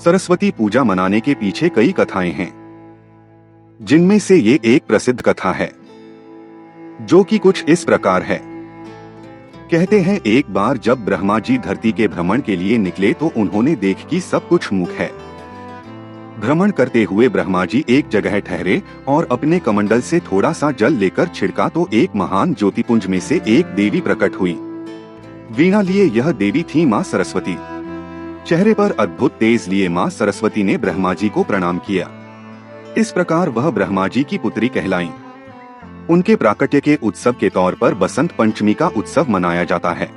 सरस्वती पूजा मनाने के पीछे कई कथाएं हैं, जिनमें से ये एक प्रसिद्ध कथा है, जो कि कुछ इस प्रकार है। कहते हैं एक बार जब ब्रह्मा जी धरती के भ्रमण के लिए निकले तो उन्होंने देख कि सब कुछ मुख है। भ्रमण करते हुए ब्रह्मा जी एक जगह ठहरे और अपने कमंडल से थोड़ा सा जल लेकर छिड़का तो एक महान ज्योतिपुंज में से एक देवी प्रकट हुई। वीणा लिए यह देवी थी माँ सरस्वती। चेहरे पर अद्भुत तेज लिए माँ सरस्वती ने ब्रह्मा जी को प्रणाम किया। इस प्रकार वह ब्रह्मा जी की पुत्री कहलाईं। उनके प्राकट्य के उत्सव के तौर पर बसंत पंचमी का उत्सव मनाया जाता है।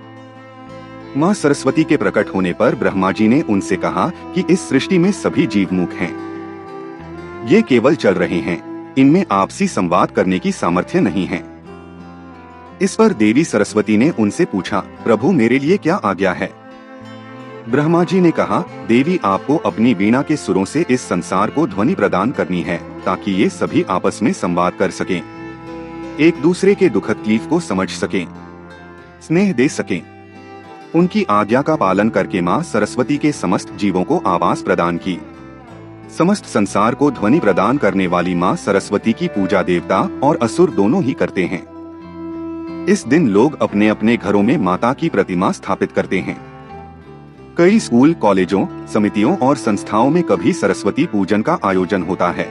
माँ सरस्वती के प्रकट होने पर ब्रह्मा जी ने उनसे कहा कि इस सृष्टि में सभी जीव मूक हैं। ये केवल चल रहे हैं, इनमें आपसी संवाद करने की सामर्थ्य नहीं है। इस पर देवी सरस्वती ने उनसे पूछा, प्रभु मेरे लिए क्या आज्ञा है? ब्रह्मा जी ने कहा, देवी आपको अपनी वीणा के सुरों से इस संसार को ध्वनि प्रदान करनी है ताकि ये सभी आपस में संवाद कर सकें, एक दूसरे के दुख तकलीफ को समझ सकें, स्नेह दे सकें। उनकी आज्ञा का पालन करके माँ सरस्वती के समस्त जीवों को आवाज प्रदान की। समस्त संसार को ध्वनि प्रदान करने वाली माँ सरस्वती की पूजा देवता और असुर दोनों ही करते हैं। इस दिन लोग अपने अपने घरों में माता की प्रतिमा स्थापित करते हैं। कई स्कूल, कॉलेजों, समितियों और संस्थाओं में कभी सरस्वती पूजन का आयोजन होता है।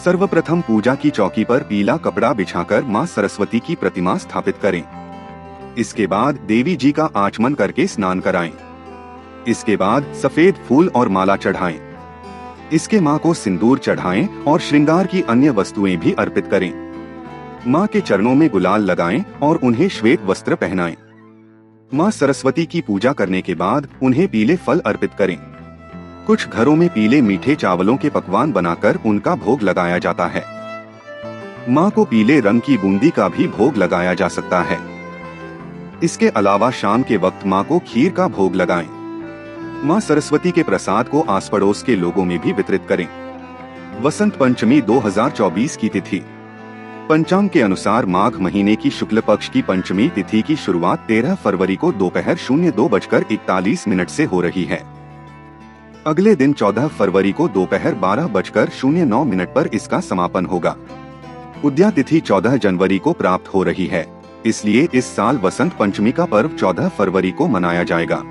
सर्वप्रथम पूजा की चौकी पर पीला कपड़ा बिछाकर माँ सरस्वती की प्रतिमा स्थापित करें। इसके बाद देवी जी का आचमन करके स्नान कराएं। इसके बाद सफेद फूल और माला चढ़ाएं। इसके माँ को सिंदूर चढ़ाएं और श्रृंगार की अन्य वस्तुएं भी अर्पित करें। माँ के चरणों में गुलाल लगाएं और उन्हें श्वेत वस्त्र पहनाएं। माँ सरस्वती की पूजा करने के बाद उन्हें पीले फल अर्पित करें। कुछ घरों में पीले मीठे चावलों के पकवान बनाकर उनका भोग लगाया जाता है। माँ को पीले रंग की बूंदी का भी भोग लगाया जा सकता है। इसके अलावा शाम के वक्त माँ को खीर का भोग लगाएं। माँ सरस्वती के प्रसाद को आस पड़ोस के लोगों में भी वितरित करें। वसंत पंचमी 2024 की तिथि। पंचांग के अनुसार माघ महीने की शुक्ल पक्ष की पंचमी तिथि की शुरुआत 13 फरवरी को दोपहर 02:41 से हो रही है। अगले दिन 14 फरवरी को दोपहर 12:09 पर इसका समापन होगा। उद्या तिथि 14 जनवरी को प्राप्त हो रही है, इसलिए इस साल वसंत पंचमी का पर्व 14 फरवरी को मनाया जाएगा।